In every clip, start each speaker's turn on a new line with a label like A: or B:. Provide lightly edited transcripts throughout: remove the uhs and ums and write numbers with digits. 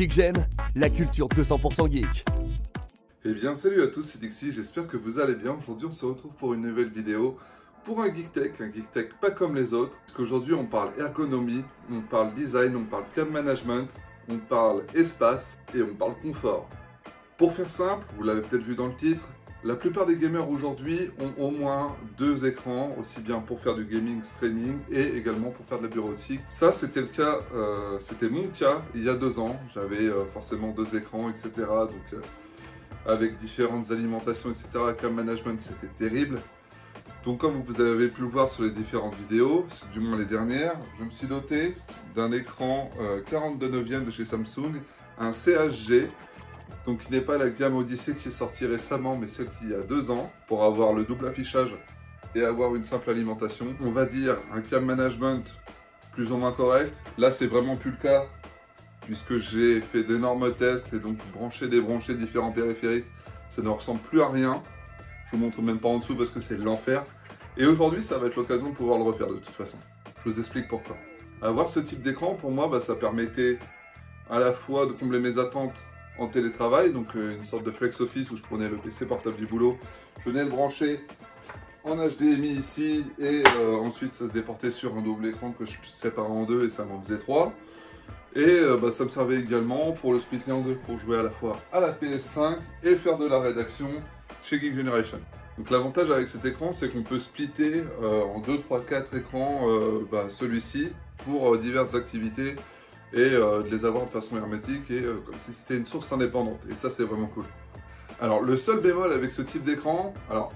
A: GeekGen, la culture 200% geek.
B: Eh bien salut à tous, c'est Dixie, j'espère que vous allez bien. Aujourd'hui on se retrouve pour une nouvelle vidéo pour un Geek Tech pas comme les autres. Parce qu'aujourd'hui on parle ergonomie, on parle design, on parle cam management, on parle espace et on parle confort. Pour faire simple, vous l'avez peut-être vu dans le titre, la plupart des gamers aujourd'hui ont au moins deux écrans, aussi bien pour faire du gaming, streaming et également pour faire de la bureautique. Ça c'était le cas, c'était mon cas il y a 2 ans. J'avais forcément deux écrans, etc. Donc avec différentes alimentations, etc. Cam management, c'était terrible. Donc comme vous avez pu le voir sur les différentes vidéos, du moins les dernières, je me suis doté d'un écran 42/9 de chez Samsung, un CHG, donc qui n'est pas la gamme Odyssey qui est sortie récemment, mais celle qui a 2 ans, pour avoir le double affichage et avoir une simple alimentation. On va dire un cam management plus ou moins correct. Là, c'est vraiment plus le cas, puisque j'ai fait d'énormes tests et donc branché, débranché différents périphériques, ça ne ressemble plus à rien. Je vous montre même pas en dessous parce que c'est l'enfer. Et aujourd'hui, ça va être l'occasion de pouvoir le refaire de toute façon. Je vous explique pourquoi. Avoir ce type d'écran, pour moi, ça permettait à la fois de combler mes attentes en télétravail, donc une sorte de flex office où je prenais le PC portable du boulot, je venais le brancher en HDMI ici et ensuite ça se déportait sur un double écran que je séparais en deux et ça m'en faisait 3. Et ça me servait également pour le splitter en deux, pour jouer à la fois à la PS5 et faire de la rédaction chez Geek Generation. Donc l'avantage avec cet écran, c'est qu'on peut splitter en 2, 3, 4 écrans celui-ci pour diverses activités et de les avoir de façon hermétique et comme si c'était une source indépendante. Et ça, c'est vraiment cool. Alors le seul bémol avec ce type d'écran, alors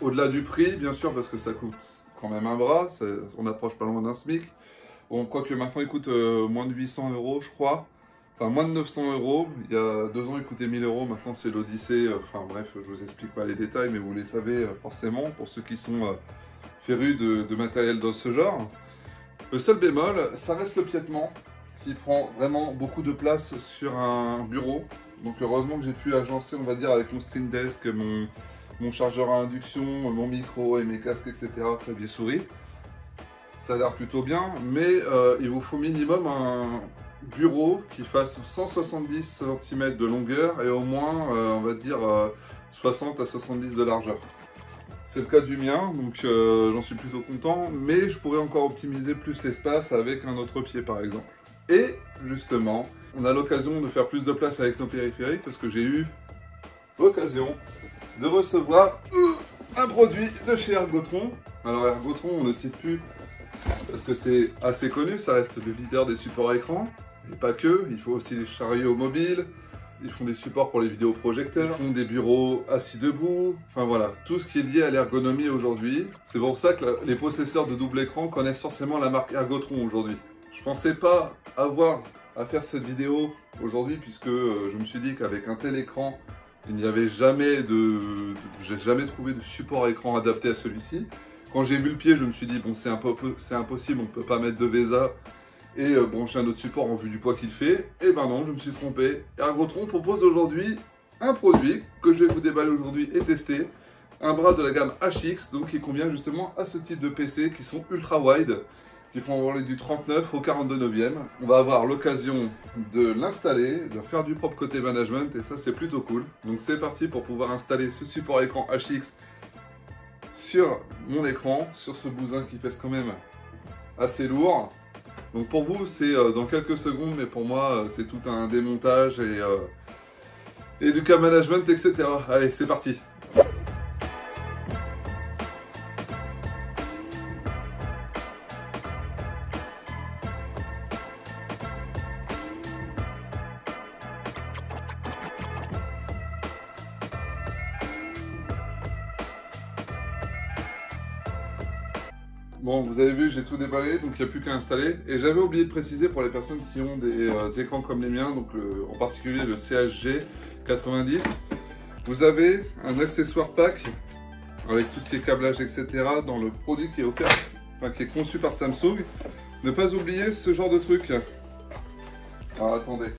B: au-delà du prix, bien sûr, parce que ça coûte quand même un bras, on approche pas loin d'un SMIC. Bon, quoique maintenant il coûte moins de 800 €, je crois. Enfin, moins de 900 €. Il y a 2 ans, il coûtait 1000 €. Maintenant, c'est l'Odyssée. Enfin, bref, je vous explique pas les détails, mais vous les savez forcément pour ceux qui sont férus de matériel dans ce genre. Le seul bémol, ça reste le piétement qui prend vraiment beaucoup de place sur un bureau. Donc, heureusement que j'ai pu agencer, on va dire, avec mon Stream Desk, mon chargeur à induction, mon micro et mes casques, etc., clavier souris. Ça a l'air plutôt bien, mais il vous faut minimum un bureau qui fasse 170 cm de longueur et au moins, on va dire, 60 à 70 de largeur. C'est le cas du mien, donc j'en suis plutôt content, mais je pourrais encore optimiser plus l'espace avec un autre pied par exemple. Et justement, on a l'occasion de faire plus de place avec nos périphériques parce que j'ai eu l'occasion de recevoir un produit de chez Ergotron. Alors Ergotron, on ne cite plus parce que c'est assez connu, ça reste le leader des supports à écran, et pas que, il faut aussi les chariots mobiles, ils font des supports pour les vidéoprojecteurs, ils font des bureaux assis debout, enfin voilà, tout ce qui est lié à l'ergonomie aujourd'hui. C'est pour ça que les possesseurs de double écran connaissent forcément la marque Ergotron aujourd'hui. Je pensais pas avoir à faire cette vidéo aujourd'hui puisque je me suis dit qu'avec un tel écran, il n'y avait jamais j'ai jamais trouvé de support à écran adapté à celui-ci. Quand j'ai vu le pied, je me suis dit, bon, c'est impossible, on ne peut pas mettre de VESA et brancher un autre support en vue du poids qu'il fait. Et ben non, je me suis trompé. Ergotron propose aujourd'hui un produit que je vais vous déballer aujourd'hui et tester. Un bras de la gamme HX, donc qui convient justement à ce type de PC qui sont ultra wide, qui prend du 39 au 42/9. On va avoir l'occasion de l'installer, de faire du propre côté management et ça c'est plutôt cool. Donc c'est parti pour pouvoir installer ce support écran HX sur mon écran, sur ce bousin qui pèse quand même assez lourd. Donc pour vous c'est dans quelques secondes, mais pour moi c'est tout un démontage et du cam management, etc. Allez, c'est parti. Bon, vous avez vu, j'ai tout déballé, donc il n'y a plus qu'à installer. Et j'avais oublié de préciser pour les personnes qui ont des écrans comme les miens, donc en particulier le CHG 90, vous avez un accessoire pack avec tout ce qui est câblage, etc. dans le produit qui est offert, enfin qui est conçu par Samsung. Ne pas oublier ce genre de truc. Alors attendez.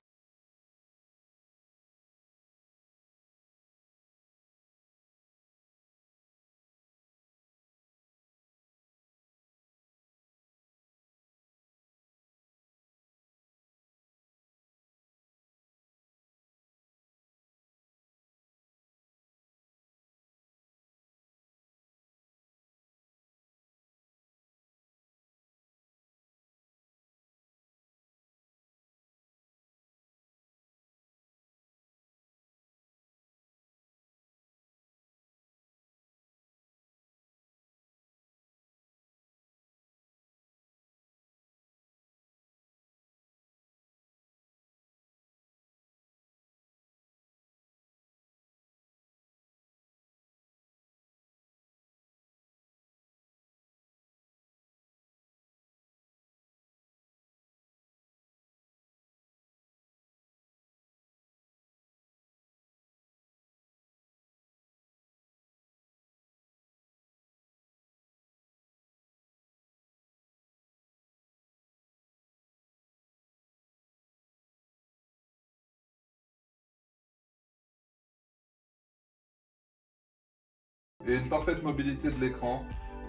B: et une parfaite mobilité de l'écran.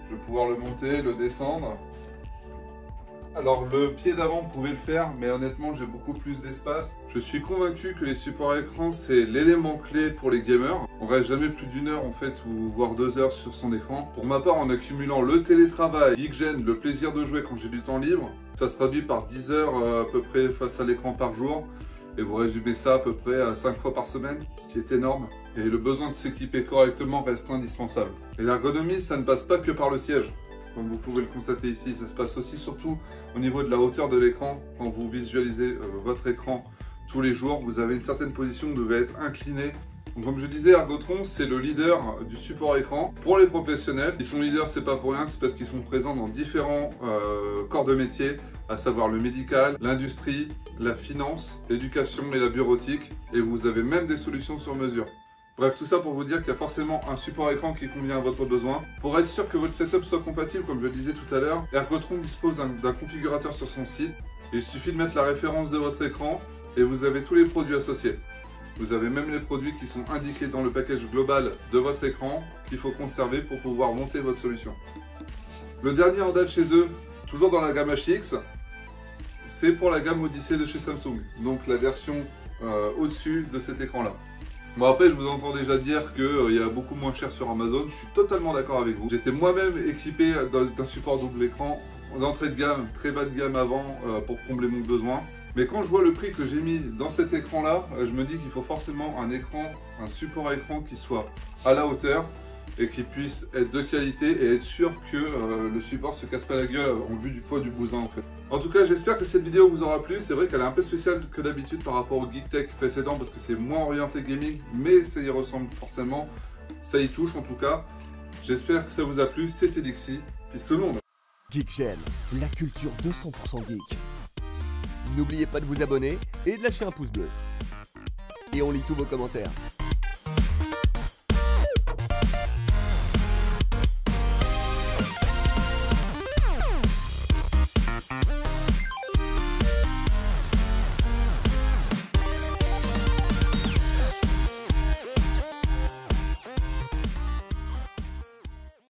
B: Je vais pouvoir le monter, le descendre. Alors le pied d'avant pouvait le faire, mais honnêtement j'ai beaucoup plus d'espace. Je suis convaincu que les supports écran c'est l'élément clé pour les gamers. On reste jamais plus d'une heure en fait, ou voire 2 heures sur son écran. Pour ma part, en accumulant le télétravail, Geekgen, le plaisir de jouer quand j'ai du temps libre, ça se traduit par 10 heures à peu près face à l'écran par jour. Et vous résumez ça à peu près à 5 fois par semaine, ce qui est énorme. Et le besoin de s'équiper correctement reste indispensable. Et l'ergonomie, ça ne passe pas que par le siège. Comme vous pouvez le constater ici, ça se passe aussi surtout au niveau de la hauteur de l'écran. Quand vous visualisez votre écran tous les jours, vous avez une certaine position, vous devez être incliné. Donc, comme je disais, Ergotron, c'est le leader du support écran pour les professionnels. Ils sont leaders, c'est pas pour rien, c'est parce qu'ils sont présents dans différents corps de métier, à savoir le médical, l'industrie, la finance, l'éducation et la bureautique. Et vous avez même des solutions sur mesure. Bref, tout ça pour vous dire qu'il y a forcément un support écran qui convient à votre besoin. Pour être sûr que votre setup soit compatible, comme je le disais tout à l'heure, Ergotron dispose d'un configurateur sur son site. Il suffit de mettre la référence de votre écran et vous avez tous les produits associés. Vous avez même les produits qui sont indiqués dans le package global de votre écran qu'il faut conserver pour pouvoir monter votre solution. Le dernier en date chez eux, toujours dans la gamme HX, c'est pour la gamme Odyssey de chez Samsung. Donc la version au-dessus de cet écran-là. Bon après je vous entends déjà dire qu'il y a beaucoup moins cher sur Amazon, je suis totalement d'accord avec vous. J'étais moi-même équipé d'un support double écran d'entrée de gamme, très bas de gamme avant pour combler mon besoin. Mais quand je vois le prix que j'ai mis dans cet écran là, je me dis qu'il faut forcément un support écran qui soit à la hauteur et qui puisse être de qualité et être sûr que le support se casse pas la gueule en vue du poids du bousin en fait. En tout cas, j'espère que cette vidéo vous aura plu. C'est vrai qu'elle est un peu spéciale que d'habitude par rapport au Geek Tech précédent parce que c'est moins orienté gaming, mais ça y ressemble forcément. Ça y touche en tout cas. J'espère que ça vous a plu. C'était Dixie. Peace tout le monde.
A: Geekgen, la culture 200% geek. N'oubliez pas de vous abonner et de lâcher un pouce bleu. Et on lit tous vos commentaires.